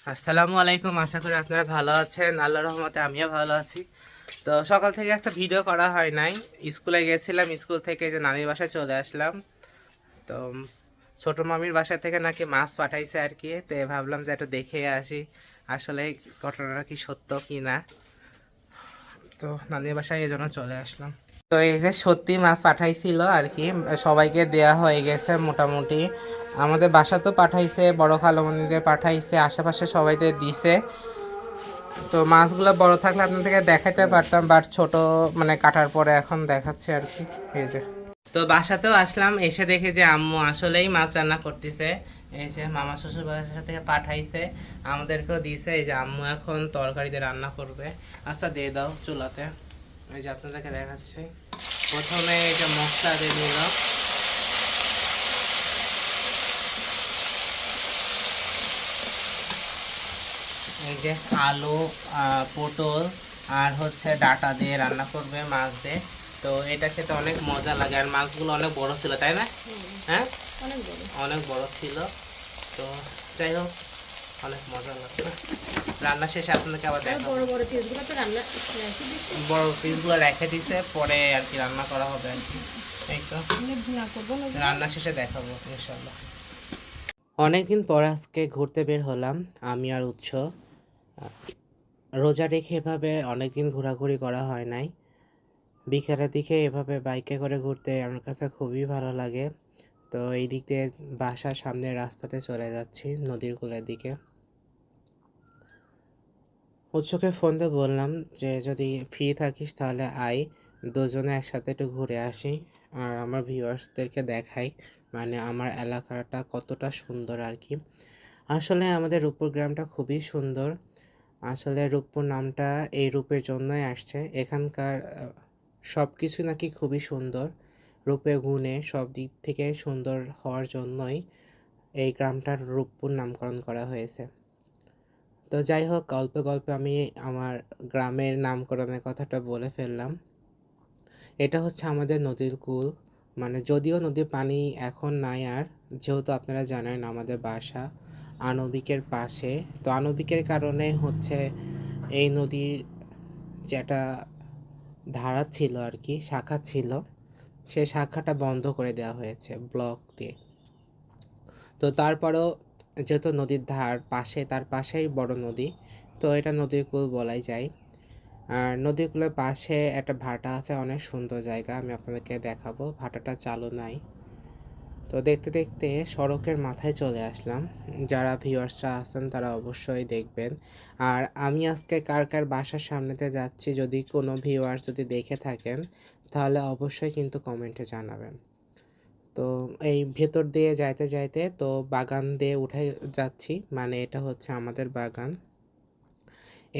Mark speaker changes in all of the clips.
Speaker 1: আসসালামু আলাইকুম। আশা করি আপনারা ভালো আছেন। আল্লাহর রহমতে আমিও ভালো আছি। তো সকাল থেকে একটা ভিডিও করা হয় নাই। স্কুলে গেছিলাম, স্কুল থেকে যে নানির বাসায় চলে আসলাম। তো ছোট মামির বাসা থেকে নাকি মাছ পাঠাইছে আর কি। তো ভাবলাম যে একটু দেখে আসি আসলে ঘটনাটা কি সত্য কি না। তো নানির বাসায় এই জন্য চলে আসলাম। তো এই যে সত্যি মাছ পাঠাইছিল আর কি, সবাইকে দেয়া হয়ে গেছে মোটামুটি। আমাদের বাসা তো পাঠাইছে, বড় খালামণিদের পাঠাইছে, আশেপাশে সবাইদের দিছে। তো মাছগুলো বড় থাকলে আপনাদেরকে দেখাইতে পারতাম, বাট ছোট মানে কাটার পরে এখন দেখাচ্ছে আর কি। এই যে তো বাসাতেও আসলাম, এসে দেখে যে আম্মু আসলেই মাছ রান্না করতেছে। এই যে মামা শ্বশুর বাসা থেকে পাঠাইছে, আমাদেরকেও দিছে। এই যে আম্মু এখন তরকারিতে রান্না করবে। আচ্ছা দিয়ে দাও চুলাতে। এই যে আপনাদেরকে দেখাচ্ছি, প্রথমে এই যে মশলা দিয়ে নিল। এই যে আলু, পটল আর হচ্ছে ডাটা দিয়ে রান্না করবে মাছ দিয়ে। তো এটা খেতে অনেক মজা লাগে, আর মাছগুলো অনেক বড় ছিল তাই না? হ্যাঁ, অনেক বড় ছিল। তো যাই হোক, অনেক মজা লাগছে। রান্না শেষে আপনাকে আবার দেখাবো। বড় পিসগুলো রেখে দিছে, পরে আর কি রান্না করা হবে আর কি। এই তো রান্না শেষে দেখাবো ইনশাল্লাহ। অনেকদিন পর আজকে ঘুরতে বের হলাম আমি আর উৎস। রোজা রেখে এভাবে অনেকদিন ঘোরাঘুরি করা হয় নাই। বিকেলের দিকে এভাবে বাইকে করে ঘুরতে আমার কাছে খুবই ভালো লাগে। তো এই দিক দিয়ে বাসার সামনে রাস্তাতে চলে যাচ্ছি নদীর কূলের দিকে। উৎসকে ফোন দিয়ে বললাম যে যদি ফ্রি থাকিস তাহলে আয়, দুজনে একসাথে একটু ঘুরে আসি আর আমার ভিউয়ার্সদেরকে দেখাই মানে আমার এলাকাটা কতটা সুন্দর আর কি। আসলে আমাদের রূপপুর গ্রামটা খুবই সুন্দর। আসলে রূপপুর নামটা এই রূপের জন্যই আসছে। এখানকার সব কিছু নাকি খুবই সুন্দর, রূপে গুণে সব দিক থেকে সুন্দর হওয়ার জন্যই এই গ্রামটার রূপপুর নামকরণ করা হয়েছে। তো যাই হোক, গল্পে গল্পে আমি আমার গ্রামের নামকরণের কথাটা বলে ফেললাম। এটা হচ্ছে আমাদের নদীর কূল, মানে যদিও নদীর পানি এখন নাই আর, যেহেতু আপনারা জানেন আমাদের বাসা আণবিকের পাশে। তো আণবিকের কারণে হচ্ছে এই নদীর যেটা ধারা ছিল আর কি, শাখা ছিল, সে শাখাটা বন্ধ করে দেওয়া হয়েছে ব্লক দিয়ে। তো তারপরেও যেহেতু নদীর ধার পাশে, তার পাশেই বড় নদী, তো এটা নদীর কূল বলাই যায়। আর নদীর কূলের পাশে একটা ভাটা আছে, অনেক সুন্দর জায়গা, আমি আপনাদেরকে দেখাবো। ভাটাটা চালু নাই। তো দেখতে দেখতে সড়কের মাথায় চলে আসলাম। যারা ভিউয়ার্সরা আছেন তারা অবশ্যই দেখবেন। আর আমি আজকে কার কার বাসার সামনেতে যাচ্ছি, যদি কোনো ভিউয়ার্স যদি দেখে থাকেন তাহলে অবশ্যই কিন্তু কমেন্টে জানাবেন। তো এই ভেতর দিয়ে যাইতে যাইতে তো বাগান দিয়ে উঠে যাচ্ছি, মানে এটা হচ্ছে আমাদের বাগান।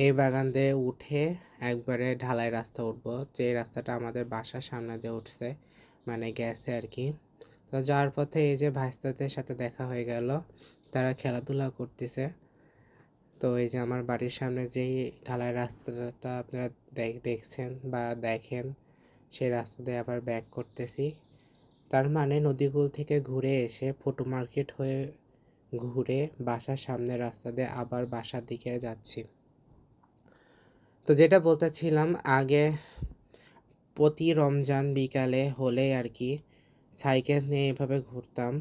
Speaker 1: এই বাগান দিয়ে উঠে একবারে ঢালাই রাস্তা উঠবো, যে রাস্তাটা আমাদের বাসার সামনে দিয়ে উঠছে, মানে গেছে আর কি। তো যাওয়ার পথে এই যে ভাইস্তাদের সাথে দেখা হয়ে গেল, তারা খেলাধুলা করতেছে। তো এই যে আমার বাড়ির সামনে যেই ঢালাই রাস্তাটা আপনারা দেখছেন বা দেখেন, সেই রাস্তা দিয়ে আবার ব্যাক করতেছি। তার মানে নদীকূল থেকে ঘুরে এসে ফটো মার্কেট হয়ে ঘুরে বাসার সামনে রাস্তা দিয়ে আবার বাসার দিকে যাচ্ছি। তো যেটা বলতেছিলাম, আগে প্রতি রমজান বিকালে হলে আর কি সাইকেল নিয়ে এভাবে ঘুরতাম।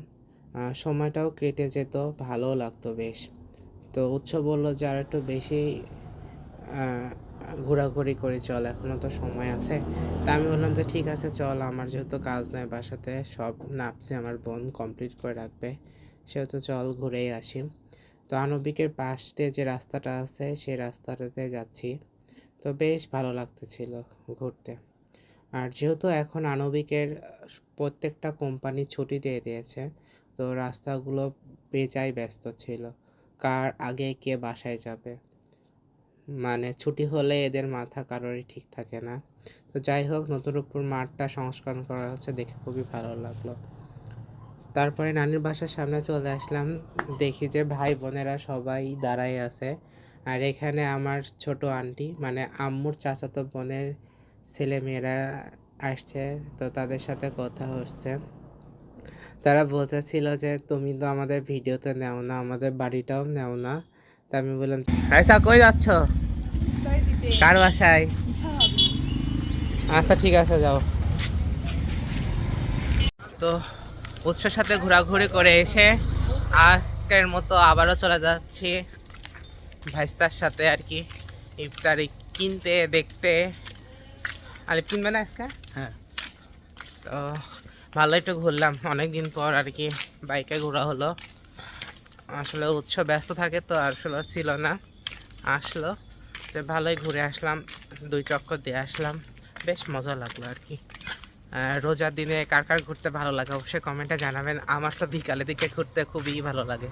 Speaker 1: সময়টাও কেটে যেত, ভালোও লাগতো বেশ। তো উৎস বলল যে আর একটু বেশি আহ, ঘোরাঘুরি করে চল, এখনও তো সময় আছে। তা আমি বললাম যে ঠিক আছে চল, আমার যেহেতু কাজ নেই বাসাতে, সব নাপছে আমার বোন কমপ্লিট করে রাখবে, সেহেতু চল ঘুরেই আসি। তো আণবিকের পাশ দিয়ে যে রাস্তাটা আছে সেই রাস্তাটাতে যাচ্ছি। তো বেশ ভালো লাগতেছিল ঘুরতে। আর যেহেতু এখন আণবিকের প্রত্যেকটা কোম্পানি ছুটি দিয়ে দিয়েছে, তো রাস্তাগুলো বেজায় ব্যস্ত ছিল, কার আগে কে বাসায় যাবে, মানে ছুটি হলে এদের মাথা কারোরই ঠিক থাকে না। তো যাই হোক, নতুন উপর মাঠটা সংস্করণ করা হচ্ছে, দেখে খুবই ভালো লাগলো। তারপরে নানির বাসার সামনে চলে আসলাম, দেখি যে ভাই বোনেরা সবাই দাঁড়াই আছে। আর এখানে আমার ছোট আন্টি মানে আম্মুর চাচাতো বোনের ছেলে মেয়েরা আসছে। তো তাদের সাথে কথা হচ্ছে। তারা বলতেছিল যে তুমি তো আমাদের ভিডিওতে নেও না, আমাদের বাড়িটাও নেও না, তা আমি বললাম রাইসা কই যাচ্ছ? কার বাসায়? আচ্ছা ঠিক আছে যাও। তো উৎসর সাথে ঘোরাঘুরি করে এসে আজকের মতো আবারও চলে যাচ্ছি ভাইস্তার সাথে আর কি ইফতারি কিনতে দেখতে। আলিফ কিনবে না আজকে? হ্যাঁ। তো ভালো একটু ঘুরলাম অনেকদিন পর আর কি, বাইকে ঘোরা হলো। আসলে উৎসব ব্যস্ত থাকে তো আসলে ছিল না, আসলো তো ভালোই ঘুরে আসলাম, 2 চক্কর দিয়ে আসলাম, বেশ মজা লাগলো আর কি। রোজার দিনে কার কার ঘুরতে ভালো লাগে অবশ্যই কমেন্টে জানাবেন। আমার তো বিকালের দিকে ঘুরতে খুবই ভালো লাগে,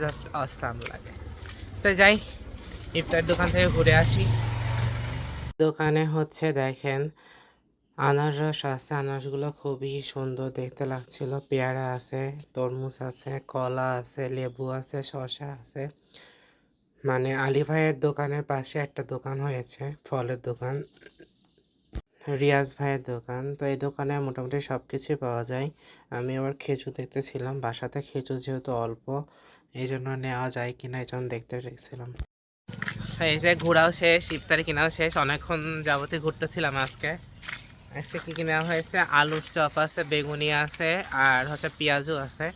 Speaker 1: জাস্ট অসাম লাগে। তো যাই, ইফতার দোকান থেকে ঘুরে আসি। দোকানে হচ্ছে দেখেন আনারস আছে, আনারসগুলো খুবই সুন্দর দেখতে লাগছিল। পেয়ারা আছে, তরমুজ আছে, কলা আছে, লেবু আছে, শসা আছে। মানে আলী ভাইয়ের দোকানের পাশে একটা দোকান হয়েছে, ফলের দোকান, রিয়াজ ভাইয়ের দোকান। তো এই দোকানে মোটামুটি সব কিছুই পাওয়া যায়। আমি আবার খেজুর দেখতেছিলাম, বাসাতে খেজুর যেহেতু অল্প এই জন্য নেওয়া যায় কিনা এই জন্য দেখতে রেখেছিলাম। এই যে ঘোরাও শেষ, ইফতারি কেনাও শেষ, অনেকক্ষণ যাবতীয় ঘুরতেছিলাম। আজকে আজকে কী কী নেওয়া হয়েছে, আলুর চপ আছে, বেগুনি আছে, আর হচ্ছে পেঁয়াজও আছে।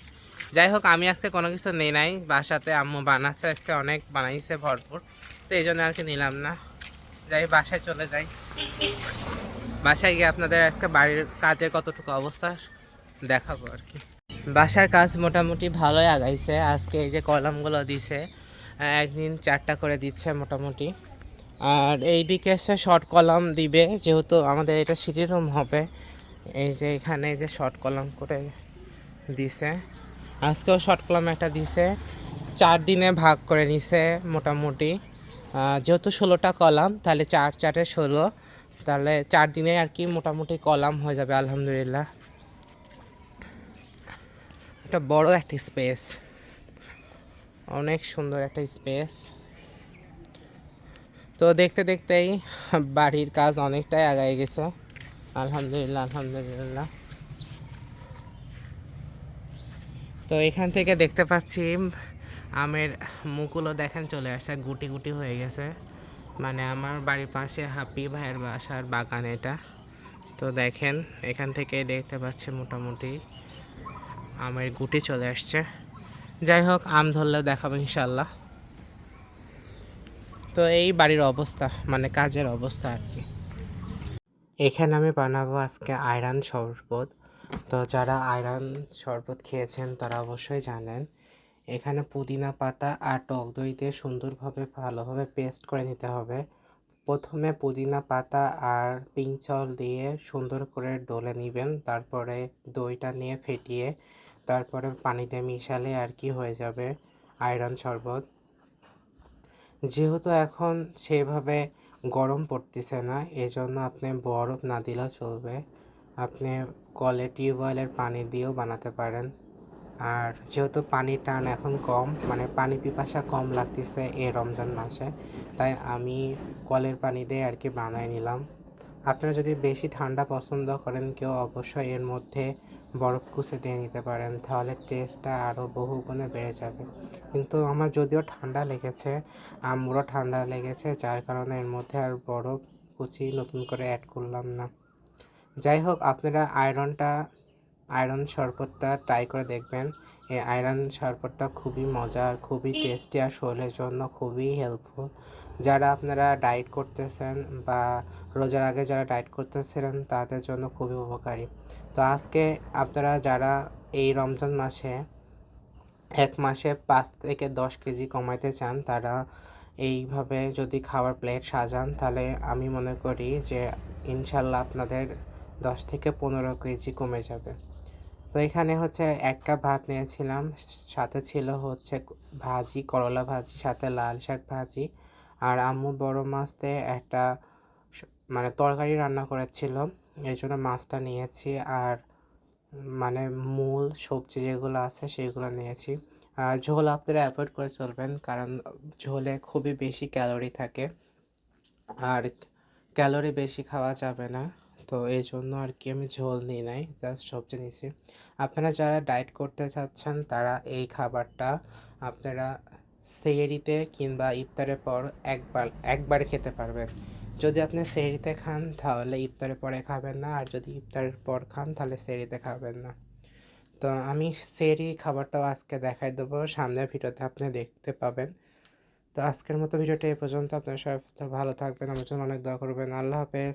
Speaker 1: যাই হোক আমি আজকে কোনো কিছু নেই নাই, বাসাতে আম্মু বানাচ্ছে আজকে, অনেক বানাইছে ভরপুর, তো এই জন্য আর কি নিলাম না। যাই বাসায় চলে যাই, বাসায় গিয়ে আপনাদের আজকে বাড়ির কাজের কতটুকু অবস্থা দেখাবো আর কি। বাসার কাজ মোটামুটি ভালোই আগাইছে। আজকে এই যে কলামগুলো দিছে, একদিন 4টা করে দিচ্ছে মোটামুটি। আর এই দিকে এসে শর্ট কলাম দিবে, যেহেতু আমাদের এটা সিটি রুম হবে। এই যে এখানে যে শর্ট কলাম করে দিছে, আজকেও শর্ট কলাম একটা দিছে, 4 দিনে ভাগ করে নিছে মোটামুটি। যেহেতু 16টা কলাম, তাহলে 4 4 16, তাহলে 4 দিনে আর কি মোটামুটি কলাম হয়ে যাবে আলহামদুলিল্লাহ। একটা বড় একটা স্পেস, অনেক সুন্দর একটা স্পেস। তো দেখতে দেখতেই বাড়ির কাজ অনেকটাই আগায় গেছে আলহামদুলিল্লাহ আলহামদুলিল্লাহ। তো এখান থেকে দেখতে পাচ্ছি আমের মুকুলও দেখেন চলে আসে, গুটি গুটি হয়ে গেছে। মানে আমার বাড়ির পাশে হাপি ভাইয়ের বাসার বাগান এটা। তো দেখেন এখান থেকে দেখতে পাচ্ছি মোটামুটি আমের গুটি চলে আসছে। যাই হোক আম ধরলেও দেখাবো ইনশাল্লাহ। তো এই বাড়ির অবস্থা, মানে কাজের অবস্থা আর কি। এখানে আমি বানাবো আজকে আয়রন শরবত। তো যারা আয়রন শরবত খেয়েছেন তারা অবশ্যই জানেন, এখানে পুদিনা পাতা আর টক দই দিয়ে সুন্দরভাবে ভালোভাবে পেস্ট করে নিতে হবে। প্রথমে পুদিনা পাতা আর পিঙ্ক চাউল দিয়ে সুন্দর করে ডলে নেবেন, তারপরে দইটা নিয়ে ফেটিয়ে তারপরে পানিতে মিশালে আর কি হয়ে যাবে আয়রন শরবত। যেহেতু এখন সেভাবে গরম পড়তেছে না, এজন্য আপনি বরফ না দিলেও চলবে, আপনি কলে টিউবওয়েলের পানি দিয়েও বানাতে পারেন। আর যেহেতু পানির টান এখন কম, মানে পানি পিপাসা কম লাগতেছে এই রমজান মাসে, তাই আমি কলের পানি দিয়ে আর কি বানাই নিলাম। আপনারা যদি বেশি ঠান্ডা পছন্দ করেন কেউ, অবশ্যই এর মধ্যে বরফ কুচে দিয়ে নিতে পারেন, তাহলে টেস্টটা আরও বহুগুণে বেড়ে যাবে। কিন্তু আমার যদিও ঠান্ডা লেগেছে, আম্মুরও ঠান্ডা লেগেছে, যার কারণে এর মধ্যে আর বরফ কুচি নতুন করে অ্যাড করলাম না। যাই হোক আপনারা আয়রন শরবতটা ট্রাই করে দেখবেন। এই আয়রন শরবতটা খুবই মজার, খুবই টেস্টি, আর শরীরের জন্য খুবই হেল্পফুল। যারা আপনারা ডায়েট করতেছেন বা রোজার আগে যারা ডায়েট করতেছিলেন তাদের জন্য খুবই উপকারী। তো আজকে আপনারা যারা এই রমজান মাসে 1 মাসে 5 থেকে 10 কেজি কমাইতে চান, তারা এইভাবে যদি খাবার প্লেট সাজান তাহলে আমি মনে করি যে ইনশাল্লাহ আপনাদের 10 থেকে 15 কেজি কমে যাবে। তো এখানে হচ্ছে 1 কাপ ভাত নিয়েছিলাম, সাথে ছিল হচ্ছে ভাজি, করলা ভাজি, সাথে লাল শাক ভাজি, আর আম্মু বড় মাছ দিয়ে একটা মানে তরকারি রান্না করেছিল, এই জন্য মাছটা নিয়েছি। আর মানে মূল সবজি যেগুলো আছে সেগুলো নিয়েছি। আর ঝোল আপনারা অ্যাভয়েড করে চলবেন, কারণ ঝোলে খুবই বেশি ক্যালোরি থাকে, আর ক্যালোরি বেশি খাওয়া যাবে না। তো এই জন্য আর কি আমি ঝোল নিই নাই, জাস্ট সবজি নিয়েছি। আপনারা যারা ডায়েট করতে চাচ্ছেন তারা এই খাবারটা আপনারা সেহরিতে কিংবা ইফতারের পর একবার খেতে পারবেন। যদি আপনি সেহরিতে খান তাহলে ইফতারের পরে খাবেন না, আর যদি ইফতারের পর খান তাহলে সেহরিতে খাবেন না। তো আমি সেহরি খাবারটাও আজকে দেখাই দেবো, সামনের ভিডিওতে আপনি দেখতে পাবেন। তো আজকের মতো ভিডিওটা এই পর্যন্ত। আপনার সবাই ভালো থাকবেন, আমার জন্য অনেক দোয়া করবেন। আল্লাহ হাফেজ।